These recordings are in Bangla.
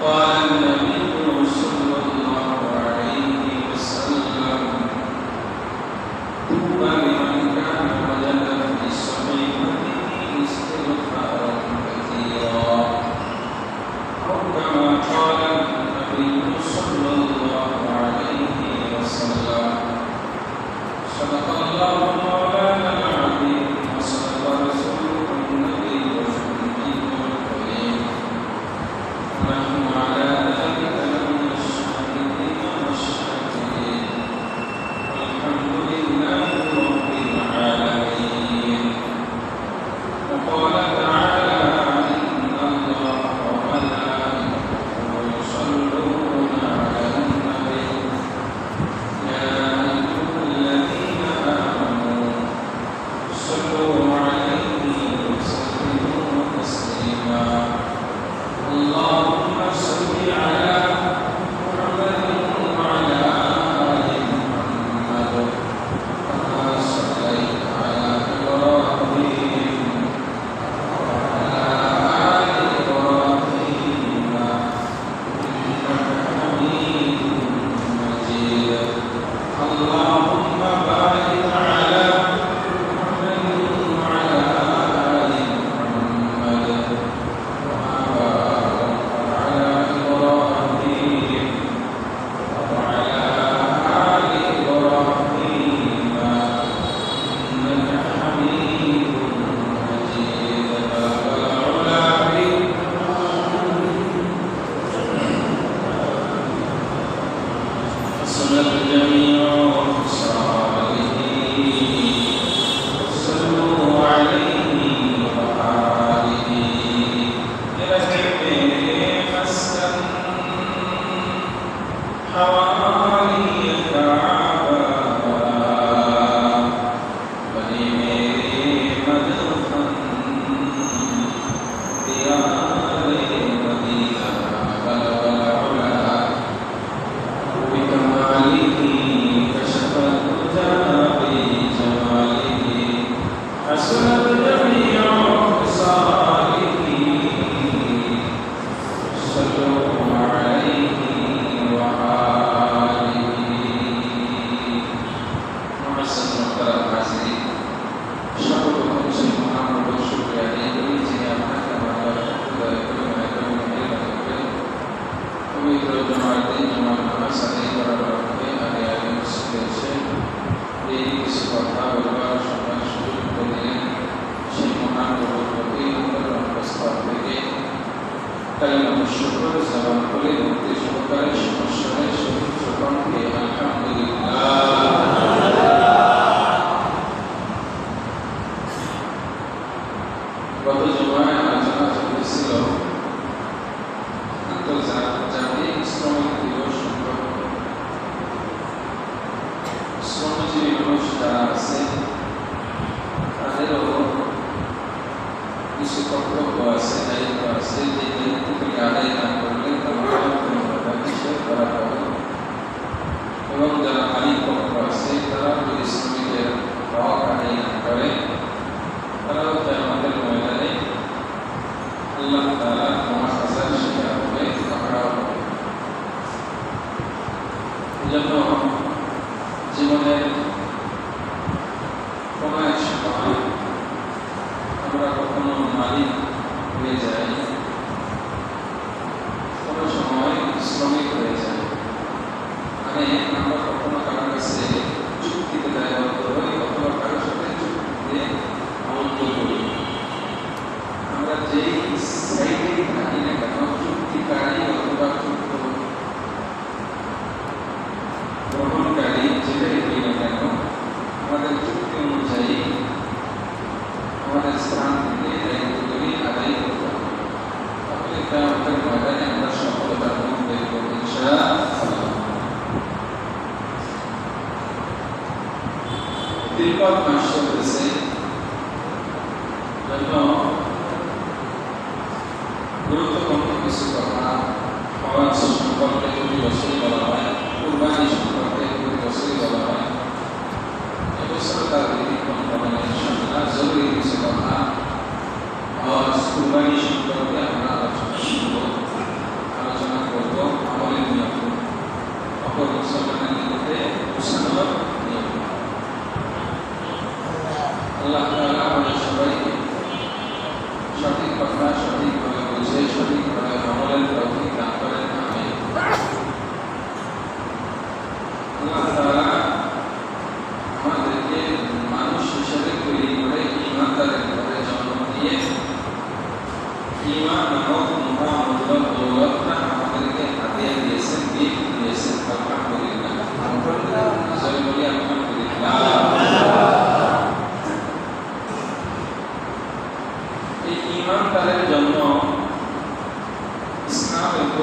قال النبي صلى الله عليه وسلم طوبى لمن كان وجد في صحيفته استغفارا كثيرا أو كما قال النبي صلى الله عليه وسلم صدق الله مولانا العظيم وصدق رسوله النبي الأمي الكريم ونحن على ذلك لمن الشاهدين والشاكرين والحمد لله رب العالمين. وقال تعالى إن الله وملائكته يصلون على النبي يا أيها الذين آمنوا صلوا عليه وسلموا تسليما. اللهم صل على محمد وعلى آل محمد كما صليت على إبراهيم وعلى آل إبراهيم إنك حميد مجيد. اللهم بارك على محمد وعلى آل محمد كما باركت على إبراهيم وعلى آل إبراهيم إنك حميد مجيد. الصلاة الجميع صلوا عليه وآله يرحم مسكن حوالي الكعبة بني مدفن ديار المدينة بلغ العلا بكماله كشف الهدى بجماله حسنت جميع خصاله صلوا عليه وآله. معزز محترم حاضرین، شکر و خوشی محمد و شکر علیه جناب محمد خدا کریم পবিত্র জমাতে জমা নামাজ আদায় করার পরে আগে আগে মসজিদে এসে এই কিছু কথা বলবার সময় সুযোগ করে দিলেন। সেই মহান প্রভুর প্রস্তাব থেকে কালিমা শুকর জবান করে ভক্তি সহকারে সমস্যায় শহীদ কণ্ঠে আলহামদুলিল্লাহ। গত জমায় আলোচনা চলছিল আন্তর্জাতিক শ্রমিক দিবস সম্পর্কে। শ্রমজীবী মানুষ যারা আছে তাদেরও কিছু কর্তব্য আছে, দায়িত্ব আছে, যে দায়িত্বগুলি আদায় না করলে তারা নিষেধ করা হবে। এবং যারা মালিক পক্ষ আছে তারা যদি শ্রমিকের হক আদায় না করে তারাও আমাদের ময়দানে আল্লাহ তাআলা মহাসাজার শিকার হবে, পাকড়াও হবে। এজন্য জীবনের কোনো এক সময় আমরা কখনো মালিক হয়ে যাই, কোনো সময় শ্রমিক হয়ে যাই। মানে আমরা কখনো কারোর কাছে চুক্তিতে দায়বদ্ধ হই, কখনো কারোর সাথে চুক্তিতে আবদ্ধ করি। আমরা যেই সাইডেই থাকি না কেন, চুক্তিকারী অথবা চুক্ত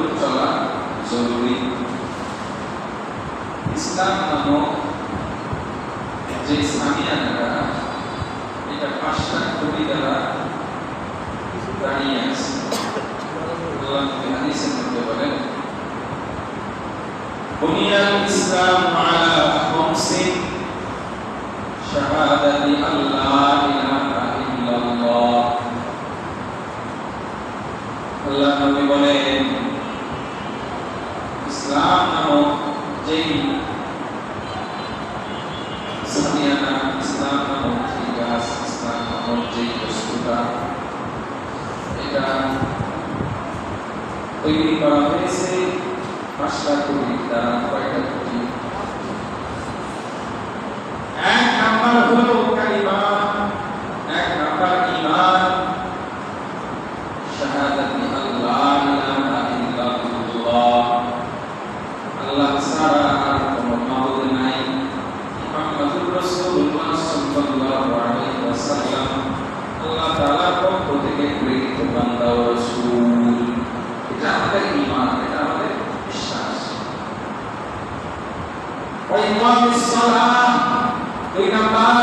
অনুরূপ চলা জরুরি। ইসলাম নামক যে সামিয়ানাটা, এটা 5টা খুঁটি দ্বারা দাঁড়িয়ে আছে। আল্লাহ হাদিসের মধ্যে বলেন, বুনিয়াল ইসলাম আলা খামসিন শাহাদাতি আল্লা ইলাহা ইল্লাল্লাহ। আল্লাহ নবী বলেন, ইসলাম নামক যেই সামিয়ানা, ইসলাম নামক যে গাছ, ইসলাম নামক যে বস্তুটা, এটা তৈরি করা হয়েছে 5টা খুঁটি দ্বারা। কয়টা খুঁটি? 1 নাম্বার হলো কালিমা, 1 নাম্বার ঈমান, শাহাদাতি আল্লা ইলাহা ইল্লাল্লাহ, আল্লাহ ছাড়া আর কোনো মাবুদ নাই, মুহাম্মাদুর রাসূলুল্লাহ সাল্লাল্লাহু আলাইহি ওয়াসাল্লাম আল্লাহ তাআলার পক্ষ থেকে প্রেরিত বান্দা ও রাসূল। এটা আমাদের ঈমান, এটা আমাদের বিশ্বাস। ওয়া ইকামিস সালাহ, 2 নাম্বার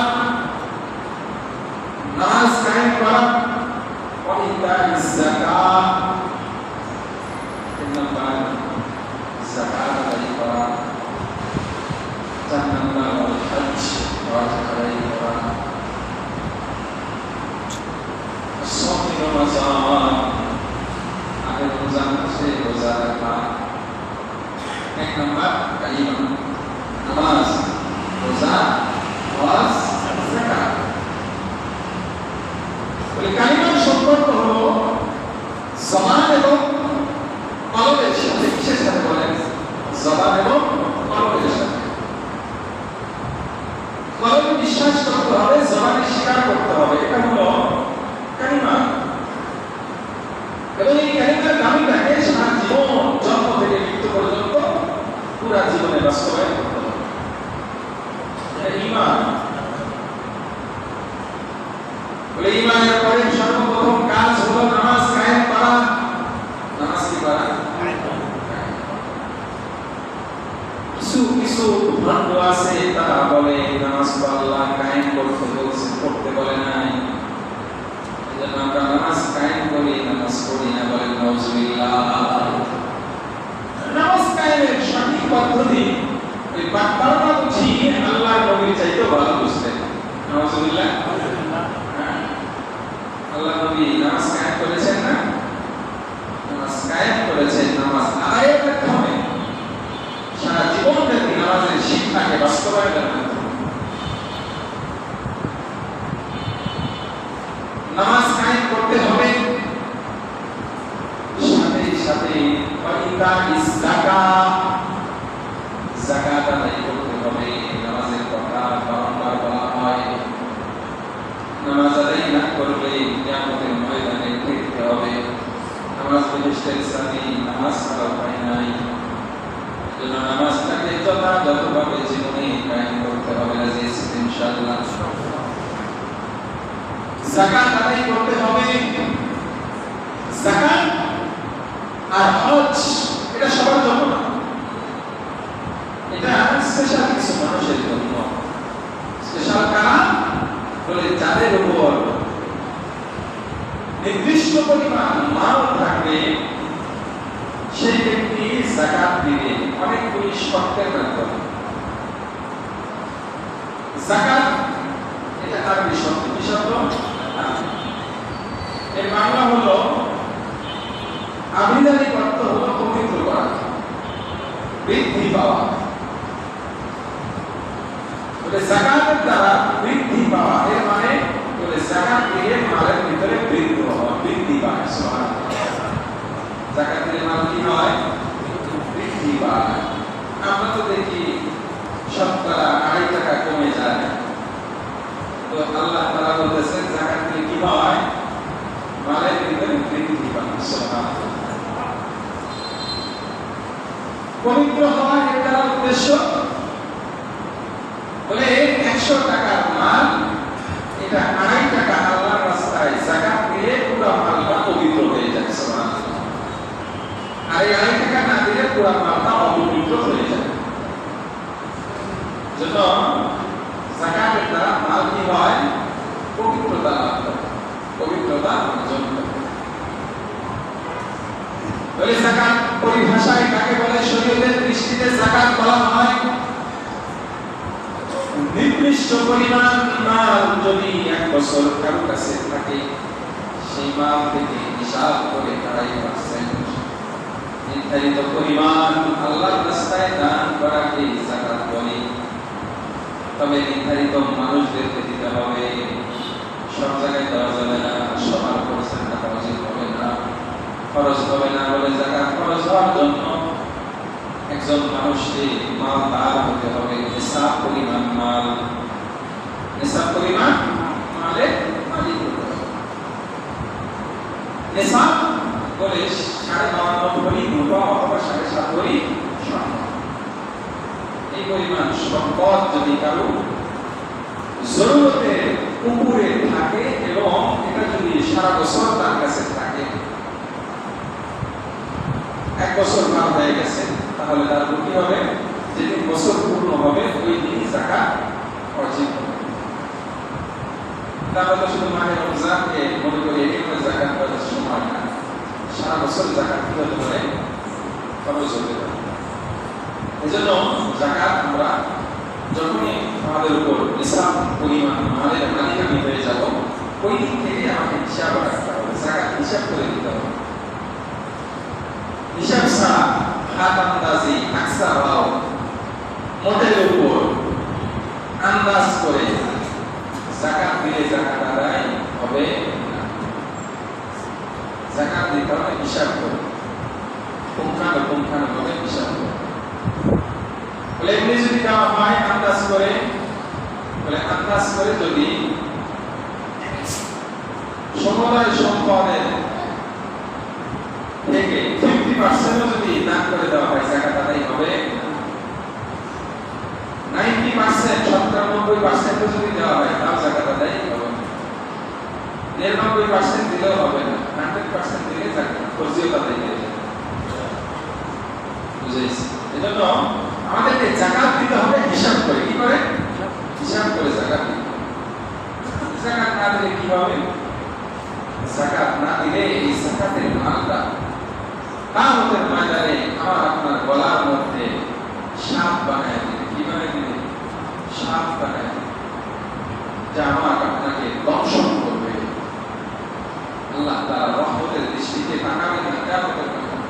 নামাজ কায়েম করা। ওয়া ইতাইজ যাকাত, 3 নাম্বার যাকাত আদায় করা। 4 নাম্বার হজ, হজ আদায় করা। সাওম রমাজান, আগের রমজান মাসে রোজা রাখা। 1 নাম্বার কালিমা, নামাজ, রোজা, হজ, যাকাত। ওই কালিমার সম্পর্ক হলো জবান এবং কলবের সাথে। বিশেষ করে বলেন জবান এবং কলবের সাথে। কলবে বিশ্বাস করতে হবে, জবানে স্বীকার করতে হবে, এটা হলো কালিমা। এবং এই কালিমার দাবিটাকে সারা জীবন, জন্ম থেকে মৃত্যু পর্যন্ত পুরা জীবনে বাস্তবায়ন করতে হবে। এটা ঈমান। বলে ঈমানের পরে সর্বপ্রথম কাজ হলো নামাজ কায়েম করা। নামাজ কি করা? কিছু ভণ্ড আছে, তারা বলে নামাজ তো আল্লাহ কায়েম করতে বলছে, পড়তে বলে নাই, এজন্য আমরা নামাজ কায়েম করি, নামাজ পড়ি না। বলেন নাউজুবিল্লাহ। নামাজ কায়েমের সঠিক পদ্ধতি ওই বাক্যাটা বুঝি আল্লাহর নবীর চাইতেও ভালো বুঝতেন। নাউজুবিল্লাহ। আল্লাহ নবী নামাজ কায়েম করেছেন না? নামাজ কায়েম করেছেন, নামাজ আদায়ের মাধ্যমে, সারা জীবন ব্যাপী নামাজের শিক্ষাকে বাস্তবায়নের মাধ্যমে। নামাজ কায়েম করতে হবে, সাথে সাথে যাকাত আদায় করতে হবে। নামাজের কথা বারবার বলা হয়। নামাজ আদায় না করলে কিয়ামতের ময়দানে ফিরতে হবে। নামাজ বেহেশতের সাথী, নামাজ ছাড়া উপায় নাই। এজন্য নামাজটাকে যথাযথভাবে জীবনে কায়েম করতে হবে, ইনশাআল্লাহ। যাকাত আদায় করতে হবে। যাকাত আর হজ এটা সবার জন্য না, এটা স্পেশাল কিছু মানুষের জন্য। স্পেশাল কারা? বলে যাদের উপর নির্দিষ্ট পরিমাণ মাল থাকবে, সেই ব্যক্তি যাকাত দিবে অনেকগুলি শর্তের মাধ্যমে। যাকাত এটা আরবি শব্দ। কি শব্দ? এর বাংলা হলো, আবিধানিক অর্থ হলো পবিত্র করা, বৃদ্ধি পাওয়া। বলে যাকাতের দ্বারা বৃদ্ধি পাওয়া, এর মানে বলে যাকাত দিয়ে মালের ভিতরে বৃদ্ধি হওয়া, বৃদ্ধি পায়। সুবহানাল্লাহ। যাকাত দিলে মাল কি হয়? বৃদ্ধি পায়। আমরা তো দেখি শতকরা 2.5 টাকা কমে যায়। তো আল্লাহ তাআলা বলতেছেন যাকাত দিলে কি হয়? মালের ভিতরে বৃদ্ধি পায়। সুবহানাল্লাহ। পবিত্র হওয়া এটা উদ্দেশ্য। বলে 100 টাকার মাল, এটা 2.5 টাকা আল্লাহর রাস্তায় যাকাত দিয়ে পুরো মালটা পবিত্র হয়ে যায়। সুবহানাল্লাহ। আর এই পুরা মালটা অপবিত্র হয়ে যায়। জন্য যাকাতের দ্বারা মাল কি হয়? পবিত্রতা লাভ করে, পবিত্রতা অর্জন করে। বলে যাকাত পরিভাষায় কাকে বলে? শরীয়তের দৃষ্টিতে যাকাত বলা হয় নির্দিষ্ট পরিমাণ মাল যদি এক বছর কারো কাছে থাকে, সেই মাল থেকে হিসাব করে 2.5% নির্ধারিত পরিমাণ আল্লাহর রাস্তায় দান করাকে যাকাত বলে। তবে নির্ধারিত মানুষদেরকে দিতে হবে, সব জায়গায় দেওয়া যাবে না, সবার উপর যাকাত ওয়াজিব হবে না, খরচ হবে না। বলে যাকাত খরচ হওয়ার জন্য একজন মানুষকে মালদার হতে হবে, নিসাব পরিমাণ মাল, নিসাব পরিমাণ মালের মালিক হতে হবে। নিসাব বলে 52.5 ভরি রূপা অথবা 7.5 ভরি স্বর্ণ। এই পরিমাণ সম্পদ যদি কারো জরুরতের উপরে থাকে এবং এটা যদি সারা বছর তার কাছে থাকে, এক বছর পার হয়ে গেছে, তাহলে তার কি হবে? যেদিন বছর পূর্ণ হবে ওই দিন যাকাত ওয়াজিব হবে। তাহলে শুধু মাহে রমজানকে মনে করি এই করে যাকাত দেওয়ার সময় না, সারা বছর যাকাত কি হতে পারে? খরচ হতে পারে। এজন্য যাকাত আমরা যখনই আমাদের উপর নিসাব পরিমাণ মালের মালিকানি হয়ে যাব, ওই দিন থেকে আমাকে হিসাব রাখতে হবে, যাকাত হিসাব করে দিতে হবে। হিসাব ছাড়া হাত আন্দাজি আকসা হওয়া, মোটের উপর আন্দাজ করে যাকাত দিলে যাকাত আদায় হবে না। যাকাত দিতে হবে হিসাব করে, পুঙ্খানুপুঙ্খানুভাবে হিসাব করে। বলে এমনি যদি দেওয়া হয় আন্দাজ করে, বলে আন্দাজ করে যদি সমুদায় সম্পদের থেকে 50% যদি দান করে দেওয়া হয়, যাকাত আদায় হবে। 90% 97% যদি দেওয়া হয়, তাও যাকাত আদায় হবে না। 99% দিলেও হবে না, 100% দিলে যাকাত ফরজিয়ত আদায় হয়ে যাবে। বুঝেছি? এজন্য আমাদেরকে যাকাত দিতে হবে হিসাব করে। কি করে? হিসাব করে যাকাত দিতে হবে। যাকাত না দিলে কি হবে? যাকাত না দিলে এই যাকাতের মালটা কিয়ামতের ময়দানে আমার আপনার গলার মধ্যে সাপ বানায় দিবে। কি বানায় দিবে? সাপ বানায় দিবে, যা আমার আপনাকে দংশন করবে। আল্লাহ তাআলা রহমতের দৃষ্টিতে তাকাবেন না কিয়ামতের ময়দানে।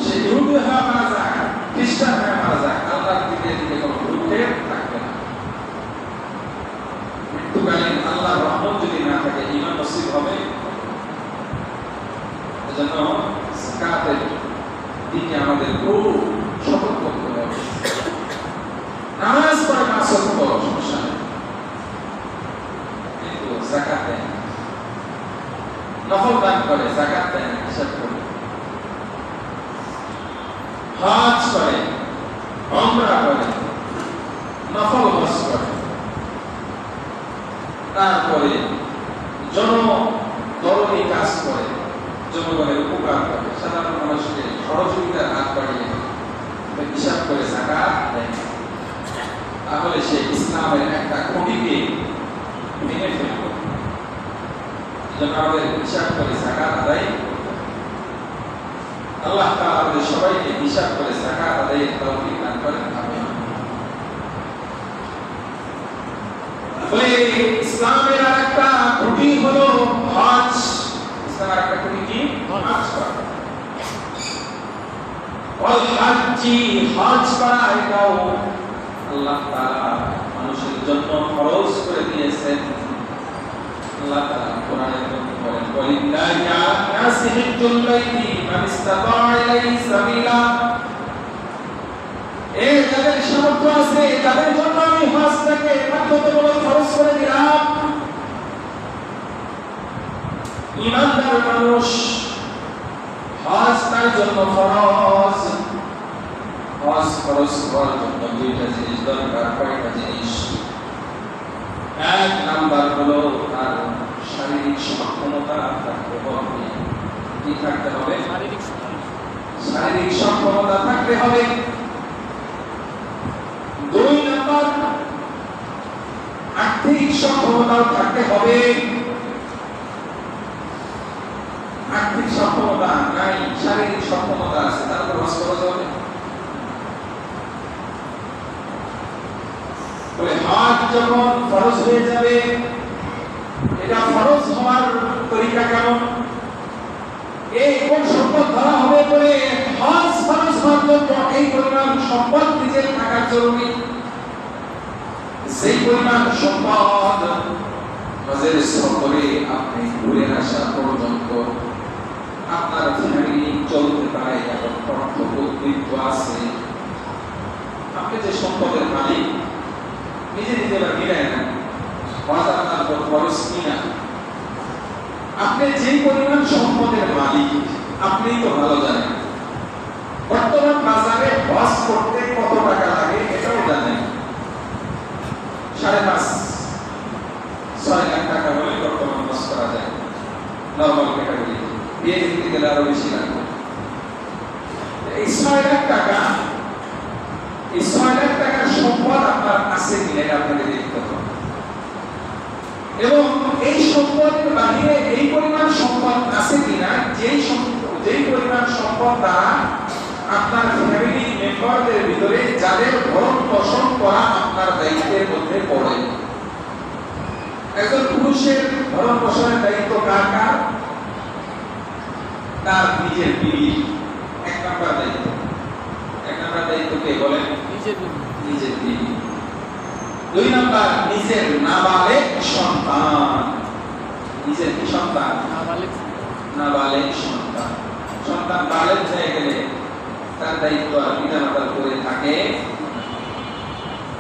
সে ইহুদি হয়ে মারা যাক, খ্রিস্টান হয়ে মারা যাক, আল্লাহর দিকে কোনো ভ্রুক্ষেপ থাকবে না। মৃত্যুকালীন আল্লাহর রহমত যদি না থাকে, ঈমান নসিব হবে। এজন্য যাকাতের দিকে আমাদের খুব সতর্ক হতে হবে। নামাজ পড়ে 5 ওয়াক্ত সমস্যা নেই, কিন্তু যাকাত দেয় না। নফল দান করে, যাকাত দেয় না, হিসাব করে। হজ করে, উমরা করে, নফল হজ করে, তারপরে জনদরদি কাজ করে, জনগণের উপকার করে, সাধারণ মানুষকে সহযোগিতার হাত বাড়িয়ে হিসাব করে যাকাত দেয়, তাহলে সে ইসলামের একটা খুঁটিকে ভেঙে ফেলবে। এজন্য আমাদের হিসাব করে যাকাত আদায় করতে হবে। আল্লাহ তাআলা আমাদের সবাইকে হিসাব করে যাকাত আদায়ের তৌফিক দান করেন। আমিন। বলে ইসলামের আরেকটা খুঁটি হলো হজ। ইসলামের একটা খুঁটি কি? হজ করা। ওয়াল হজ্জি, হজ করা এটাও আল্লাহ তাআলা মানুষের জন্য ফরজ করে দিয়েছেন। আল্লাহ তাআলা কোরআনে বলেন, ওয়ালিল্লাহি আলা নাসি হিজ্জুল বাইতি মান ইসতাতা ইলাইহি সাবিলা। এই যাদের সামর্থ্য আছে তাদের জন্য আমি হজটাকে বাধ্যতামূলক ফরজ করে দিলাম। ঈমানদার মানুষ, হজ তার জন্য ফরজ। হজ ফরজ হওয়ার জন্য দুইটা জিনিস দরকার। কয়টা জিনিস? এক নাম্বার হলো তার শারীরিক সক্ষমতা থাকতে হবে। কি থাকতে হবে? শারীরিক সক্ষমতা থাকতে হবে। 2 নম্বর, আর্থিক সক্ষমতাও থাকতে হবে। আর্থিক সক্ষমতা নাই, শারীরিক সক্ষমতা আছে, তারপর হজ করা যাবে। বলে হজ যখন ফরজ হয়ে যাবে, এটা ফরজ হওয়ার তরিকা কেমন? এই কোন সম্পদ ধরা হবে বলে হজ ফরজ হওয়ার জন্য এই পরিমাণ সম্পদ নিজের থাকা জরুরি। সেই পরিমাণ সম্পদ হজের সফরে আপনি ঘুরে আসা পর্যন্ত আপনার ফ্যামিলি চলতে পারে, এমন অর্থবৃত্ত আছে। আপনি যে সম্পদের মালিক, নিজে নিজে বা মিলায় না, হজ আপনার খরচ কিনা। আপনি যে পরিমাণ সম্পদের মালিক আপনি তো ভালো জানেন। বর্তমান বাজারে হজ করতে কত টাকা লাগে এটাও জানেন। 5.5-6 লাখ টাকা হলে বর্তমান হজ করা যায়। নরমাল ক্যাটাগরি বিয়ে দিতে গেলে আরো বেশি লাগবে। এই 6 লাখ টাকা, এই 6 লাখ টাকার সম্পদ আপনার আছে কিনা আপনাকে দেখতে হবে। এবং এই সম্পদের বাহিরে এই পরিমাণ সম্পদ আছে কিনা, যেই পরিমাণ সম্পদ দ্বারা আপনার ফ্যামিলি মেম্বারদের ভিতরে যাদের ভরণ পোষণ করা আপনার দায়িত্বের মধ্যে পড়ে। একজন পুরুষের ভরণ পোষণের দায়িত্ব কার কার? তার নিজের বিবি। 1 নম্বর দায়িত্ব। 1 নম্বর দায়িত্ব কে বলেন? নিজের বিবি। 2 নম্বর, নিজের নাবালেগ সন্তান। নিজের কি সন্তান? নাবালেগ সন্তান। সন্তান বালেগ হয়ে গেলে তার দায়িত্ব আর পিতামাতার উপরে থাকে।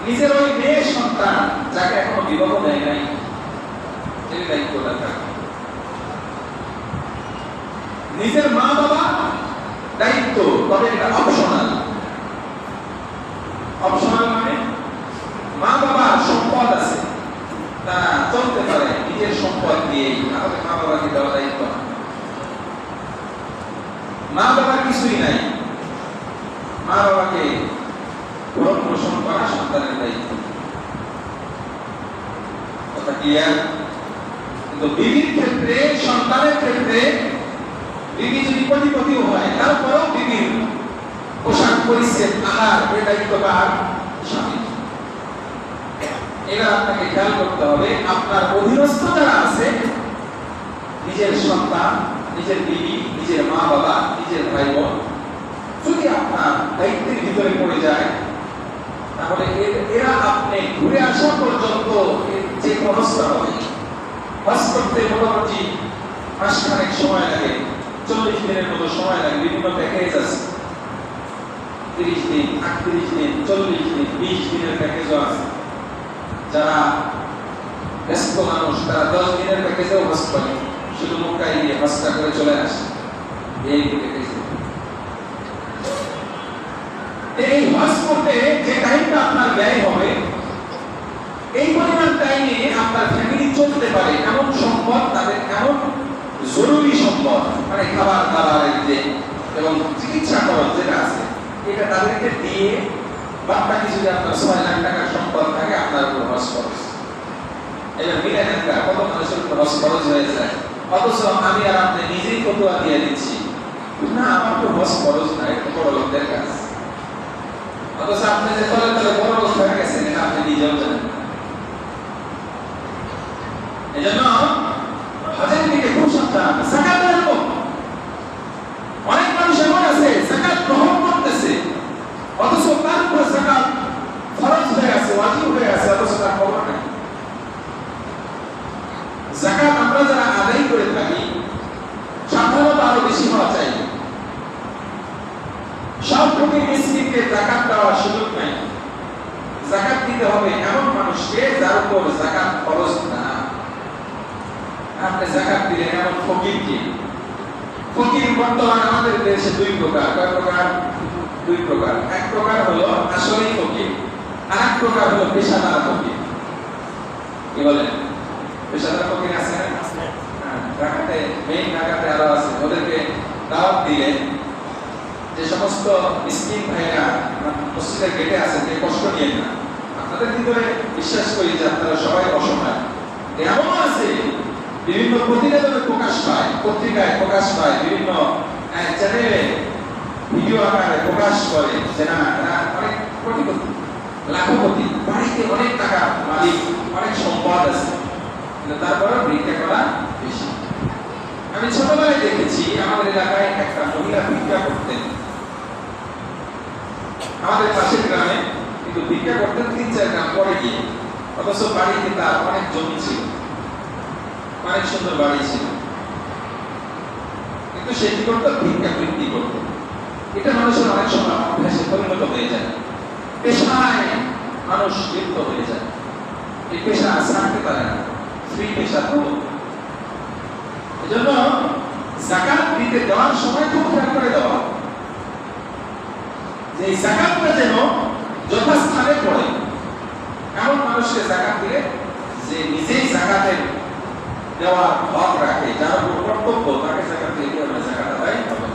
নিজের ওই মেয়ে সন্তান যাকে এখনো বিবাহ দেয় নাই, সেই দায়িত্বটা থাকে। নিজের মা বাবা দায়িত্ব, তবে এটা অপশনাল। অপশনাল মানে মা বাবার সম্পদ আছে, তারা চলতে পারে নিজের সম্পদ দিয়েই, তাহলে মা বাবাকে দেওয়া দায়িত্ব। মা বাবার কিছুই নাই, মা বাবাকে ভরণ পোষণ করা সন্তানের দায়িত্ব। কথা ক্লিয়ার? কিন্তু বিবির ক্ষেত্রে, সন্তানের ক্ষেত্রে, বিবি যদি কোটিপতিও হয় তারপরেও বিবির পোশাক পরিচ্ছদ আহার এর দায়িত্ব কার? স্বামী। এবার আপনাকে খেয়াল করতে হবে, আপনার অধীনস্থ যারা আছে, নিজের সন্তান, নিজের বিবি, নিজের মা বাবা, নিজের ভাই বোন, যদি আপনার দায়িত্বের ভিতরে পড়ে যায়, তাহলে এরা আপনি ঘুরে আসা পর্যন্ত যে খরচটা হবে, হজ করতে মোটামুটি মাসখানেক সময় লাগে, 40 দিনের মতো সময় লাগে। বিভিন্ন প্যাকেজ আছে, 30 দিন, 38 দিন, 40 দিন, 20 দিনের প্যাকেজও আছে। যারা ব্যস্ত মানুষ তারা 10 দিনের প্যাকেজেও হজ করে, শুধু মক্কায় গিয়ে হজটা করে চলে আসে। এই প্যাকেজ, এই হজ করতে যে টাইমটা আপনার ব্যয় হবে, এই পরিমাণ টাইমে আপনার ফ্যামিলি চলতে পারে এমন সম্পদ, তাদের এমন জরুরি সম্পদ, মানে খাবার দাবারের যে এবং চিকিৎসা খরচ যেটা আছে, এটা তাদেরকে দিয়ে বাদ বাকি যদি আপনার 6 লাখ টাকার সম্পদ থাকে আপনার উপর হজ খরচ। এবার মিলে নেন কত মানুষের উপর হজ খরচ হয়ে যায়, অথচ আমি আর আপনি নিজেই ফতোয়া দিয়ে দিচ্ছি না আমার তো হজ খরচ নাই, এটা বড় লোকদের কাজ। অথচ আপনি যে তলে তলে বড় লোক হয়ে গেছেন এটা আপনি নিজেও জানেন। এজন্য হজের দিকে খুব সাবধান। যাকাত দেব, অনেক মানুষ এমন আছে যাকাত গ্রহণ করতেছে, অথচ তার উপর যাকাত ফরজ হয়ে আছে, ওয়াজিব হয়ে আছে, অথচ তার খবর নেই। যাকাত আমরা যারা আদায় করে থাকি সাধারণত আরো বেশি হওয়া চাই। সব ফকির মিসকিনকে যাকাত দেওয়ার সুযোগ নাই। যাকাত দিতে হবে এমন মানুষকে যার উপর যাকাত ফরজ না। আপনি যাকাত দিলেন এমন ফকিরকে। ফকির বর্তমানে আমাদের দেশে 2 প্রকার। কয় প্রকার? 2 প্রকার। এক প্রকার হলো আসলেই ফকির, আর এক প্রকার হলো পেশাদার ফকির। কি বলেন? পেশাদার ফকির আছে না? ঢাকাতে, মেইন ঢাকাতে আরো আছে। ওদেরকে দাওয়াত দিলে যে সমস্ত মিসকিন ভাইরা মসজিদের গেটে আছেন, যে কষ্ট নিয়ে না, আপনাদের ভিতরে বিশ্বাস করি যে আপনারা সবাই অসহায়। এমনও আছে বিভিন্ন প্রতিবেদনে প্রকাশ পায়, পত্রিকায় প্রকাশ পায়, বিভিন্ন চ্যানেলে ভিডিও আকারে প্রকাশ করে যে না এরা অনেক কোটিপতি, লাখপতি, বাড়িতে অনেক টাকা মালিক, অনেক সম্পদ আছে, কিন্তু তারপরেও ভিক্ষা করা বেশি। আমি ছোটবেলায় দেখেছি আমাদের এলাকায় একটা মহিলা ভিক্ষা করতেন, আমাদের পাশের গ্রামে, কিন্তু ভিক্ষা করতেন 3-4 গ্রাম পরে গিয়ে, অথচ বাড়িতে তার অনেক জমি ছিল, অনেক সুন্দর বাড়ি ছিল, কিন্তু সে কি করতো? ভিক্ষা বৃত্তি করতো। এটা মানুষের অনেক সময় অভ্যাসে পরিণত হয়ে যায়, পেশায় মানুষ লিপ্ত হয়ে যায়। এই পেশা ছাড়তে পারে না, ফ্রি পেশা তো। এজন্য যাকাত দিতে দেওয়ার সময় খুব খেয়াল করে দেওয়া, যে এই যাকাতটা যেন যথাস্থানে পড়ে। এমন মানুষকে যাকাত দিলে যে নিজেই যাকাতের দেওয়ার হক রাখে, যার উপর কর্তব্য, তাকে যাকাত দিলে আমরা যাকাত আদায় হবে।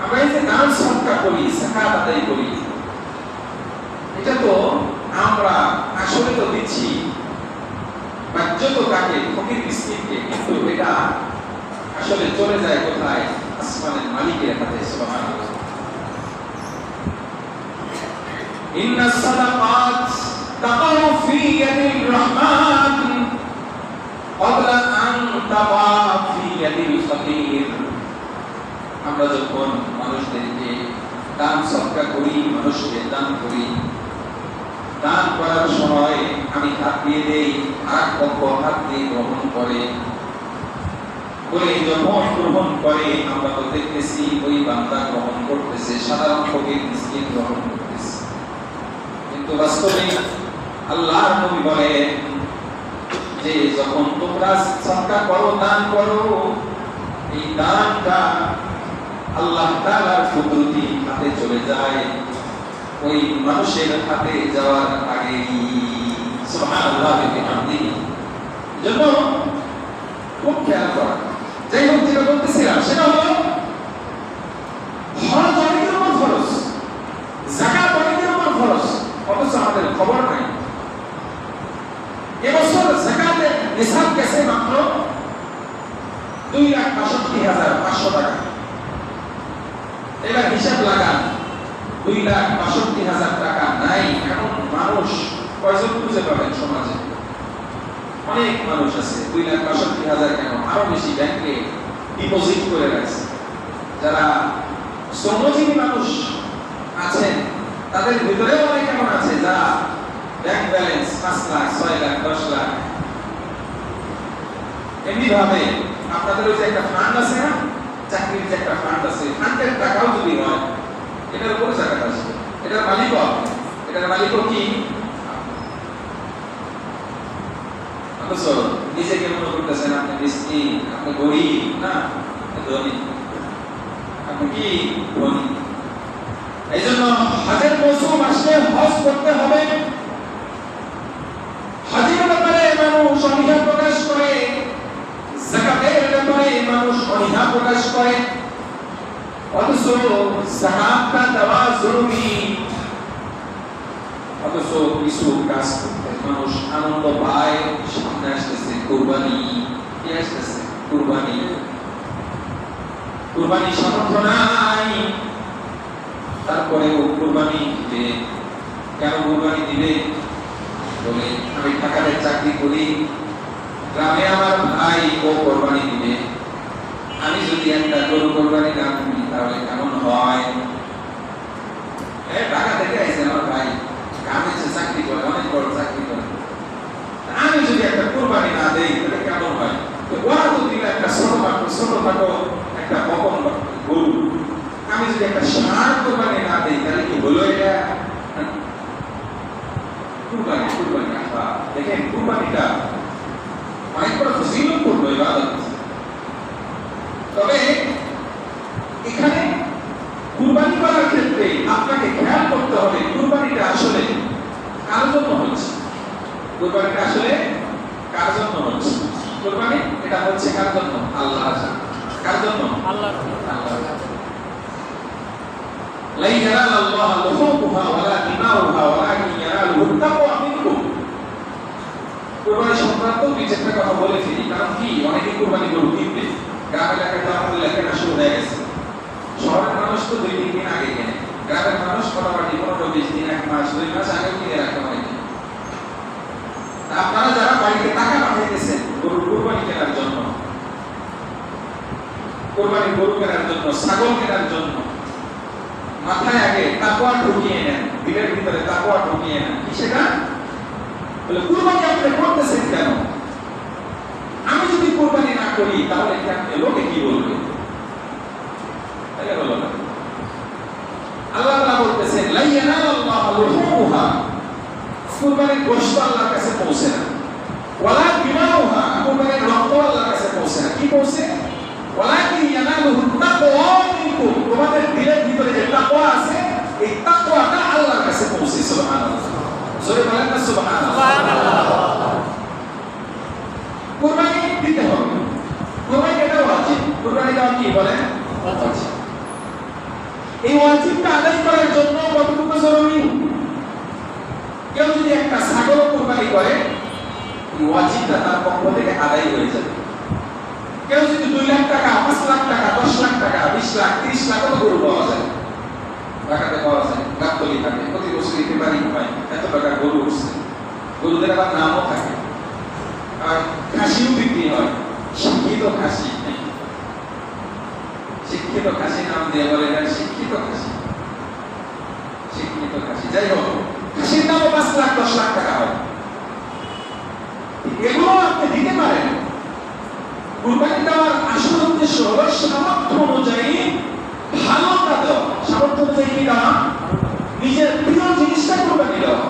আমরা এই যে দান সদকা করি, যাকাত আদায় করি, এটা তো আমরা আসলে তো দিচ্ছি বাহ্যত তাকে, ফকির মিসকিনকে, কিন্তু এটা আসলে চলে যায় কোথায়? আসমানের মালিকের হাতে। সুবহানাল্লাহ। ইন্নাস সাদাকাত তাকাউ ফি ইয়াদির রহমান ক্বাবলা আন তাকা ফি ইয়াদিল ফকির। আমরা যখন মানুষদেরকে দান সদকা করি, মানুষকে দান করি, দান করার সময় আমি হাত দিয়ে দেই, আর পক্ষ হাত দিয়ে গ্রহণ করে, বলে যখন গ্রহণ করে আমরা তো দেখতেছি ওই বান্দা গ্রহণ করতেছে, সাধারণ ফকির মিসকিন গ্রহণ করতেছে। কিন্তু বাস্তবে আল্লাহর নবী বলেন যে যখন তোমরা সদকা করো, দান করো, এই দানটা আল্লাহ তাআলার কুদরতি হাতে চলে যায়, ওই মানুষের হাতে যাওয়ার আগেই। সুবহানাল্লাহ বিহামদিহি। জন্য খুব খেয়াল করা। যাই হোক, যেটা বলতেছিলাম সেটা হলো হজ অনেকের উপর ফরজ, যাকাত অনেকের উপর ফরজ, অথচ আমাদের খবর নাই। এবছর যাকাতের নিসাব গেছে মাত্র 2,62,500 টাকা। এবার হিসাব লাগান, 2,62,000 টাকা নাই এমন মানুষ কয়জন খুঁজে পাবেন সমাজে? অনেক মানুষ আছে। 2,62,000 কেন, আরো বেশি ব্যাংকে ডিপোজিট করে রাখছে। যারা শ্রমজীবী মানুষ আছেন তাদের ভিতরেও অনেক এমন আছে যারা ব্যাংক ব্যালেন্স 5 লাখ, 6 লাখ, 10 লাখ। এমনি ভাবে আপনাদের ওই যে একটা ফান্ড আছে না, চাকরির যে একটা ফান্ড আছে, ফান্ডের টাকাও যদি হয় এটার উপরে যাকাত আসবে। এটার মালিক আপনি, এটার মালিকও কি? অথচ নিজেকে মনে করতেছেন আপনি মিসকিন, আপনি গরিব না, ধনী। আপনি কি ধনী? এই জন্য হজের মৌসুম আসলে হজ করতে হবে। হজের ব্যাপারে মানুষ অনীহা প্রকাশ করে, যাকাতের ব্যাপারে মানুষ অনীহা প্রকাশ করে, অথচ যাকাতটা দেওয়া জরুরি। অথচ কিছু কাজ করতে মানুষ আনন্দ পায়। সামনে আসতেছে কুরবানি, কি আসতেছে? কুরবানি। কুরবানি সামর্থ্য নাই, তারপরেও কুরবানি দিবে। কেন কুরবানি দিবে? বলে আমি ঢাকাতে চাকরি করি, গ্রামে আমার ভাই ও কুরবানি দিবে, আমি যদি একটা গরু কুরবানি না করি তাহলে কেমন হয়? ঢাকা থেকে আইছে আমার ভাই, গ্রামে যে চাকরি করে, অনেক বড় চাকরি করে, আমি যদি একটা কুরবানি না দেই তাহলে কেমন হয়? ওরা তো দিলে একটা ছোটখাটো একটা বকন গরু, আমি যদি একটা ষাঁড় কুরবানি না দেই তাহলে কি হলো? এটা কুরবানি। দেখেন কুরবানিটা অনেক বড় ফজিলতপূর্ণ ইবাদত। তবে এখানে কুরবানি করার ক্ষেত্রে আপনাকে খেয়াল করতে হবে কুরবানিটা আসলে কার জন্য হচ্ছে। কুরবানিটা আসলে কার জন্য হচ্ছে? কুরবানি এটা হচ্ছে কার জন্য? আল্লাহর জন্য। কার জন্য? আল্লাহর জন্য। লা ইয়ানালাল্লাহু লুহুমুহা ওয়ালা দিমাউহা ওয়ালাকিন ইয়ানালুহু তাকওয়া মিনকুম। কুরবানি সংক্রান্ত দুই চারটা কথা বলে ফেলি, কারণ কি অনেকে কুরবানি গরু কিনবে, গ্রাম এলাকায় তো আমাদের লেখাটা শুরু হয়ে গেছে। শহরের মানুষ তো 2-3 দিন আগে কেনে, গ্রামের মানুষ মোটামুটি 15-20 দিন, 1 মাস 2 মাস আগে কিনে রাখে অনেকে। আপনারা যারা বাড়িতে টাকা পাঠাইতেছেন গরুর কুরবানি কেনার জন্য, কুরবানি গরু কেনার জন্য, ছাগল কেনার জন্য, মাথায় আগে তাকওয়া ঢুকিয়ে নেন, দিলের ভিতরে তাকওয়া ঢুকিয়ে নেন। কি সেটা? বলে কুরবানি আপনি করতেছেন কেন? আমি যদি কুরবানি না করি তাহলে কি আপনি লোকে কি বলবে? তাই বলো না। আল্লাহ তাআলা বলতেছেন লা ইয়ানালাল্লাহু লুহুমুহা, কুরবানির গোশত আল্লাহর কাছে পৌঁছে না। ওয়ালা দিমাউহা, কুরবানির রক্ত আল্লাহর কাছে পৌঁছে না। কি পৌঁছে? ওয়ালাকিন ইয়ানালুহু তাকওয়া মিনকুম, তোমাদের দিলের ভিতরে যে তাকওয়া আছে এই তাকওয়াটা আল্লাহর কাছে পৌঁছে। সুবহানাল্লাহ, জোরে বলেন না সুবহানাল্লাহ। কুরবানি দিতে হবে, কুরবানি এটা ওয়াজিব। কুরবানি দেওয়া কি বলেন? ওয়াজিব। এই ওয়াজিবটা আদায় করার জন্য কতটুকু জরুরি? কেউ যদি একটা ছাগল কুরবানি করে এই ওয়াজিবটা তার পক্ষ থেকে আদায় হয়ে যাবে। কেউ যদি 2 লাখ টাকা, 5 লাখ টাকা, 10 লাখ টাকা, 20 লাখ, 30 লাখ কত গরু পাওয়া যায়, ঢাকাতে পাওয়া যায়, গাবতলী থাকে, প্রতি বছর ইফতারি হয়, এত টাকা গরু উঠছে। গরুদের আবার নামও থাকে, আর খাসিও বিক্রি হয়, শিক্ষিত খাসি। শিক্ষিত খাসি নাম দিয়ে বলে না, শিক্ষিত খাসি, শিক্ষিত খাসি। যাই হোক, খাসির দামও 5 লাখ 10 লাখ টাকা হয়। এগুলো আপনি দিতে পারেন। কুরবানি দেওয়ার আসল উদ্দেশ্য হলো সামর্থ্য অনুযায়ী ভালোটা দেওয়া। সামর্থ্য অনুযায়ী কি দেওয়া? নিজের প্রিয় জিনিসটা কুরবানি দেওয়া।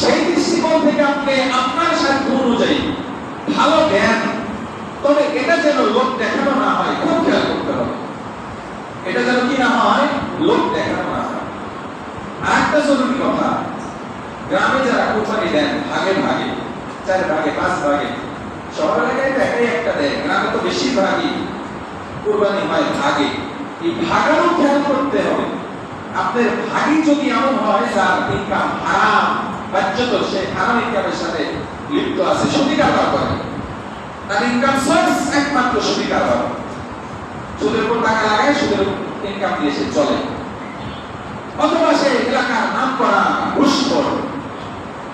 সেই দৃষ্টিকোণ থেকে আপনি আপনার সাধ্য অনুযায়ী ভালো দেন, তবে এটা যেন লোক দেখানো না হয়, খুব খেয়াল করতে হবে। এটা যেন কি না হয়, লোক দেখানো না হয়। আর একটা জরুরি কথা, গ্রামে যারা কুরবানি দেন ভাগে ভাগে, 4 ভাগে 5 ভাগে, শহর এলাকায় একাই একটা দেয়, গ্রামে তো বেশিরভাগই কুরবানি হয় ভাগে। এই ভাগারও খেয়াল করতে হবে। আপনার ভাগই যদি এমন হয় যার ইনকাম হারাম, বাচ্চাতো সে হারাম ইনকামের সাথে লিপ্ত আছে, সুদি কারবার করে, তার ইনকাম সোর্স একমাত্র সুদি কারবার, সুদের উপর টাকা লাগায়, সুদের ইনকাম দিয়ে সে চলে, অথবা সে এলাকার নাম করা ঘুষখোর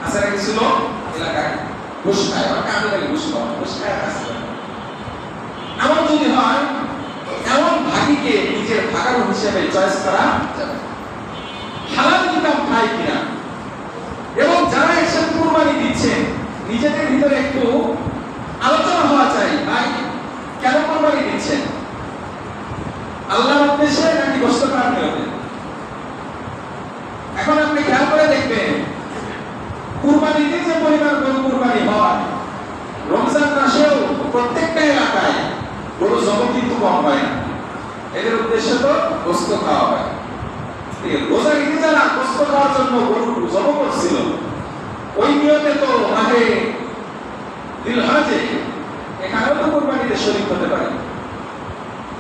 আছে না, কিছু লোক এলাকায় ঘুষ খায়, বা কামিনালি ঘুষ খায় কাজ করে। এমন যদি হয়, এমন ভাগীকে নিজের ভাগার হিসেবে চয়েস করা যাবে, হালাল ইনকাম খায় কিনা। এবং যারা এসব কুরবানি দিচ্ছেন নিজেদের ভিতরে একটু আলোচনা হওয়া চাই, ভাই কেন কুরবানি দিচ্ছেন? আল্লাহর উদ্দেশ্যে নাকি গোশত করার নিয়তে? এখন আপনি খেয়াল করে দেখবেন, কুরবানিতে যে পরিমাণ গরু কুরবানি হয়, রমজান মাসেও প্রত্যেকটা এলাকায় গরু জবাই কিন্তু কম হয় না। এদের উদ্দেশ্য তো গোশত খাওয়া হয়। রোজার ঈদে যারা গোশত খাওয়ার জন্য গরু জবাই করছিল, ওই নিয়তে তো মাহে দিলহজে এখানেও তো কুরবানিতে শরীক হতে পারে।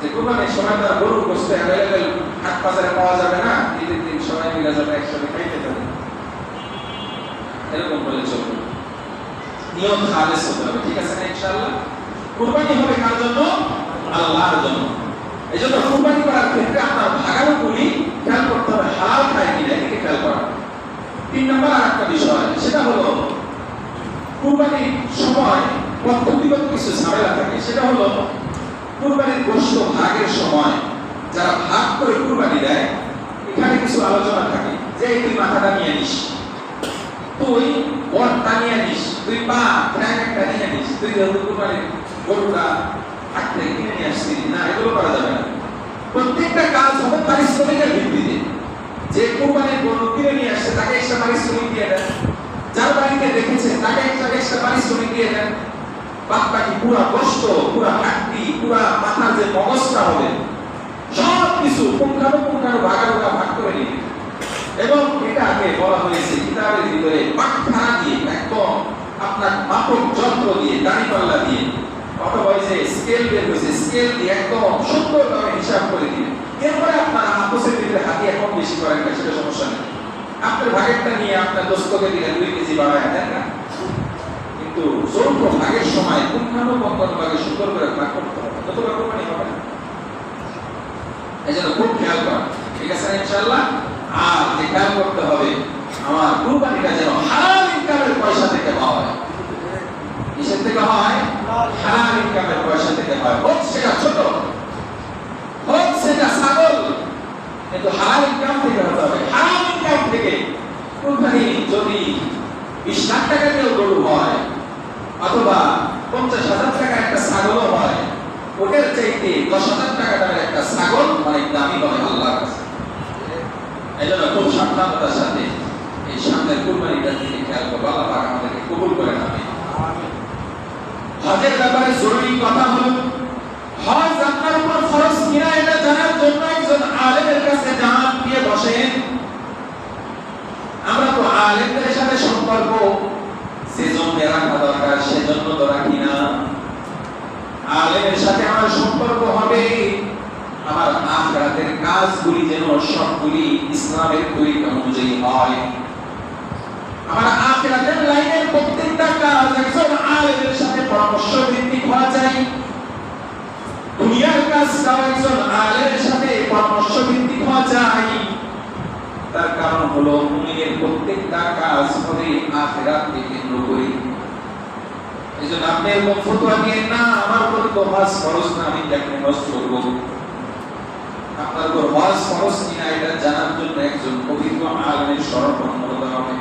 যে কুরবানির সময় তার গরুর গোশত অ্যাভেলেবেল হাট বাজারে পাওয়া যাবে না, ঈদের দিন সবাই মিলে যাবে, একসাথে খাইতে পারে, এরকম বলে চলবে। নিয়ম খালেস হতে হবে, ঠিক আছে না? ইনশাআল্লাহ কুরবানি হবে কার জন্য? আল্লাহর জন্য। এজন্য কুরবানি করার ক্ষেত্রে আপনার ভাগানো গুলি খেয়াল করতে হবে, হালাল খায় কিনা এদিকে খেয়াল করা। 3 নম্বর আরেকটা বিষয়, সেটা হলো কুরবানির সময় পদ্ধতিগত কিছু ঝামেলা থাকে। সেটা হলো কুরবানির গোশত ভাগের সময় যারা ভাগ করে কুরবানি দেয়, এখানে কিছু আলোচনা থাকে যে তুই মাথাটা নিয়ে নিস, তুই বড়টা নিয়ে নিস, তুই পা একটা নিয়ে নিস, তুই যেহেতু কুরবানির গরুটা হাটতে কিনে নিয়ে আসছিস না, এগুলো করা যাবে না। প্রত্যেকটা কাজ হবে পারিশ্রমিকের ভিত্তিতে। যে কুরবানির গরু কিনে নিয়ে আসছে তাকে এক্সট্রা পারিশ্রমিক দিয়ে দেন, যার বাড়িতে দেখেছেন তাকে এক্সট্রা পারিশ্রমিক দিয়ে দেন। বাদ বাকি পুরা গোশত, পুরা হাড্ডি, পুরা মাথার যে মগজটা হবে, সব কিছু পুঙ্খানুপুঙ্খানু ভাগাভাগি ভাগ করে নিন। এবং এটা আগে বলা হয়েছে কিতাবের ভিতরে পাখা দিয়ে, একদম আপনার মাপক যন্ত্র দিয়ে, দাড়িপাল্লা দিয়ে, অথবা যে স্কেল বের হয়েছে, স্কেল দিয়ে একদম সুন্দরভাবে হিসাব করে দিন। এরপরে আপনারা আপসের ভিতরে হাতিয়া কম বেশি আপনি দোস্তকে দিলেন 2 কেজি বাড়ায় দেন না, কিন্তু যৌথ ভাগের সময় পুঙ্খানুপুঙ্খ ভাগে সুন্দর করে ভাগ করতে হবে, যতটা কোরবানি হবে না। এই জন্য খুব খেয়াল করেন, ঠিক আছে ইনশাআল্লাহ। আর যে খেয়াল করতে হবে আমার কুরবানিটা যেন হালাল ইনকামের পয়সা থেকে হয়। কিসের থেকে হয়? হালাল ইনকামের পয়সা থেকে হয়। হোক সেটা ছোট, হোক সেটা ছাগল, কিন্তু হালাল ইনকাম থেকে হতে হবে। হালাল ইনকাম থেকে কুরবানি যদি 20 লাখ টাকা দিয়েও গরু হয়, অথবা 50,000 টাকার একটা ছাগলও হয়, ওটার চাইতে 10,000 টাকা দামের একটা ছাগল অনেক দামি হবে আল্লাহর কাছে। এই জন্য খুব সাবধানতার সাথে এই সামনের কুরবানিটার দিকে খেয়াল করবো। আল্লাহ পাক আমাদেরকে কবুল করে নেবে। হজের ব্যাপারে জরুরি কথা হলো, হজ আপনার উপর ফরজ কিনা এটা জানার জন্য একজন আলেমের কাছে যান, গিয়ে বসেন। আমরা তো আলেমদের সাথে সম্পর্ক সেজন্য রাখা দরকার, সেজন্য তো রাখি না। আলেমের সাথে আমার সম্পর্ক হবে আমার আখিরাতের কাজগুলি যেন সবগুলি ইসলামের তরিকা অনুযায়ী হয়। আমার আখিরাতের লাইনের প্রত্যেকটা কাজ একজন আলেমের সাথে পরামর্শ ভিত্তিক হওয়া চাই। দুনিয়ার কাজটাও একজন আলেমের সাথে পরামর্শ ভিত্তিক হওয়া চাই। তার কারণ হলো মুমিনের প্রত্যেকটা কাজ হবে আখিরাতকে কেন্দ্র করে। এইজন্য আপনি এরকম ফতোয়া দিয়েন না, আমার উপর তো হজ ফরজ না, আমি কেমনে হজ করব। আপনার উপর হজ ফরজ কিনা এটা জানার জন্য একজন অভিজ্ঞ আলেমের শরণাপন্ন হতে হবে।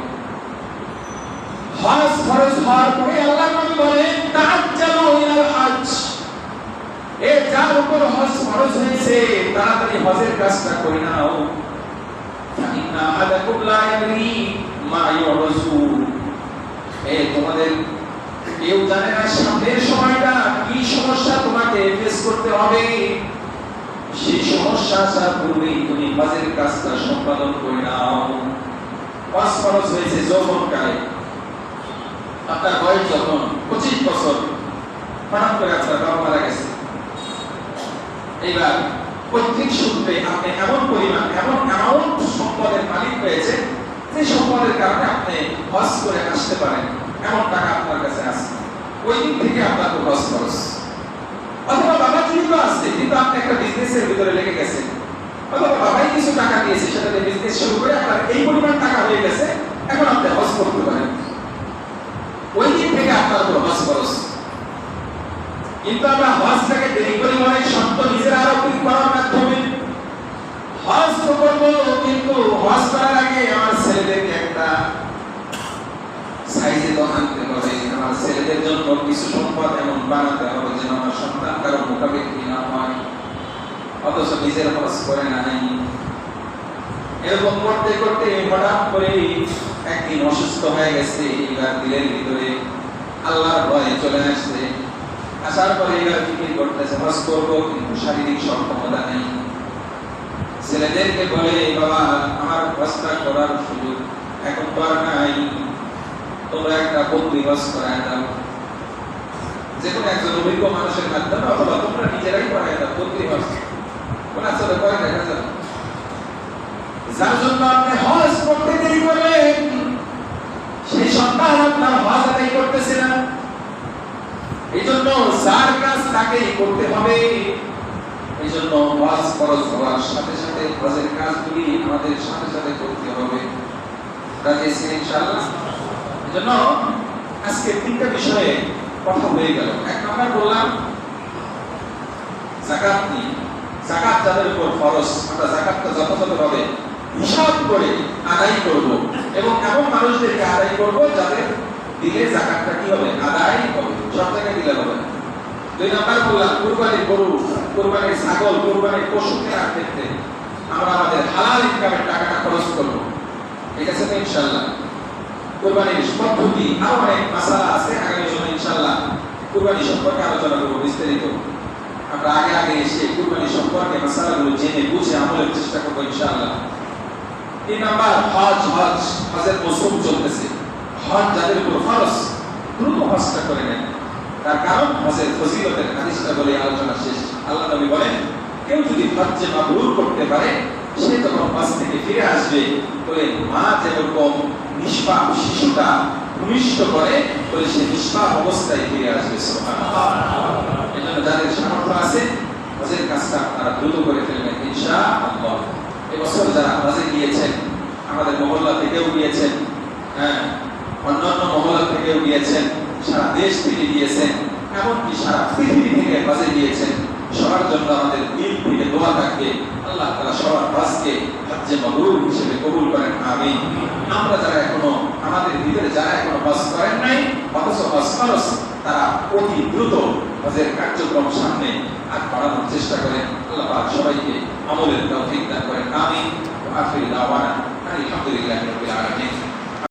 হজ ফরজ হওয়ার পরে আল্লাহ নবী বলেন, তাআজ্জালু ইলাল হজ, এ যার উপর হজ ফরজ হয়েছে তাড়াতাড়ি হজের কাজটা করে নাও। ফাইন্না আহাদাকুম লা ইয়াদরি মা ইউরজু, তোমাদের কেউ জানে না সামনের সময়টা কি সমস্যা তোমাকে ফেস করতে হবে। সেই সমস্যা আসার পূর্বেই তুমি হজের কাজটা সম্পাদন করে নাও। হজ ফরজ হয়েছে যৌবনকালে, আপনার বয়স যখন 25 বছর, হঠাৎ করে আপনার বাবা মারা গেছে। এইবার পৈতৃক সূত্রে আপনি এমন পরিমাণ, এমন অ্যামাউন্ট সম্পদের মালিক হয়েছে যে সম্পদের কারণে আপনি হজ করে আসতে পারেন, এমন টাকা আপনার কাছে আছে, ওই দিক থেকে আপনার হজ খরচ। অথবা বাবা জীবিত আছে কিন্তু আপনি একটা বিজনেসের ভিতরে লেগে গেছেন, অথবা বাবাই কিছু টাকা দিয়েছে, সেটাতে বিজনেস শুরু করে আপনার এই পরিমাণ টাকা হয়ে গেছে, এখন আপনি হজ করতে পারেন, ওই দিক থেকে আপনার হজ খরচ। কিন্তু আমরা হজটাকে দেরি করি অনেক শর্ত নিজের আরোপিত করার মাধ্যমে। হজ তো করবো, কিন্তু হজ করার আগে আমার ছেলেদেরকে একটা সাইজে তো আনতে হবে, আমার ছেলেদের জন্য কিছু সম্পদ এমন বানাতে হবে যেন আমার সন্তান কারো মোকাবিলা না হয়, অথচ নিজের হজ করে নাই। এরকম করতে করতে হঠাৎ করে একদিন অসুস্থ হয়ে গেছে। এবার দিলের ভিতরে আল্লাহর ভয় চলে আসছে। আসার পরে এবার ফিকির করতেছে হজ করবো, কিন্তু শারীরিক সক্ষমতা নেই। ছেলেদেরকে বলে, বাবা আমার হজটা করার সুযোগ এখন তো আর নাই, তোমরা একটা বন্দি হজ করায় দাও, যে কোনো একজন অভিজ্ঞ মানুষের মাধ্যমে, অথবা তোমরা নিজেরাই করায় দাও বন্দি হজ। কোন আসলে করে দেখা যাবে, যার জন্য আপনি হজ করতে দেরি করলেন সেই সন্তান আপনার হজ আদায় করতেছে না। এই জন্য যার কাজ তাকেই করতে হবে। এই জন্য হজ ফরজ হওয়ার সাথে সাথে হজের কাজগুলি আমাদের সাথে সাথে করতে হবে। রাজি আছেন ইনশাআল্লাহ? এই জন্য আজকে 3টা বিষয়ে কথা হয়ে গেল। 1 নম্বর বললাম যাকাত নিয়ে। যাকাত যাদের উপর ফরজ, আমরা যাকাতটা যথাযথভাবে হিসাব করে আদায় করব, এবং এমন মানুষদেরকে আদায় করব যাদের দিলে যাকাতটা কি হবে, আদায় হবে, সব জায়গায় দিলে হবে। 2 নম্বর বললাম কুরবানির গরু, কুরবানির ছাগল, কুরবানির পশু কেনার ক্ষেত্রে আমরা আমাদের হালাল ইনকামের টাকাটা খরচ করব, ঠিক আছে তো ইনশাআল্লাহ। কুরবানির পদ্ধতি আরো অনেক মাসালা আছে, আগামী সময় ইনশাআল্লাহ কুরবানি সম্পর্কে আলোচনা করব বিস্তারিত। আমরা আগে আগে এসে কুরবানি সম্পর্কে মাসালাগুলো জেনে বুঝে আমলের চেষ্টা করব ইনশাআল্লাহ। 3 নম্বর হজের মৌসুম চলতেছে। হজ যাদের উপর ফরজ দ্রুত হজটা করে নেন, তার কারণ হজের ফজিলতের হাদিসটা বলে আলোচনা শেষ। আল্লাহ নবী বলেন, কেউ যদি হজ্জে মাবরুর করতে পারে সে তখন হজ থেকে ফিরে আসবে। বলে মা যেরকম নিষ্পাপ শিশুটা ভূমিষ্ঠ করে বলে সে নিষ্পাপ অবস্থায় ফিরে আসবে। সুবহানাল্লাহ। এজন্য যাদের সামর্থ্য আছে হজের কাজটা আপনারা দ্রুত করে ফেলবেন ইনশাআল্লাহ। এবছর যারা হজে গিয়েছেন, আমাদের মহল্লা থেকেও গিয়েছেন, হ্যাঁ অন্যান্য মহল্লা থেকেও গিয়েছেন, সারা দেশ থেকে গিয়েছেন, এমনকি সারা পৃথিবী থেকে হজে গিয়েছেন, সবার জন্য আমাদের দিল থেকে দোয়া থাকবে আল্লাহ তাআলা সবার হজকে হজ্জে মাবরুর হিসেবে কবুল করেন। আমিন। আমরা যারা এখনো আমাদের ভিতরে যারা এখনো হজ করেন নাই অথচ হজ ফরজ, তারা অতি দ্রুত হজের কার্যক্রম সামনে আগ বাড়ানোর চেষ্টা করেন। আল্লাহ পাক সবাইকে আমলের তৌফিক দান করেন। আমিন। ওয়া আখিরু দাওয়ানা আলহামদুলিল্লাহি রাব্বিল আলামিন।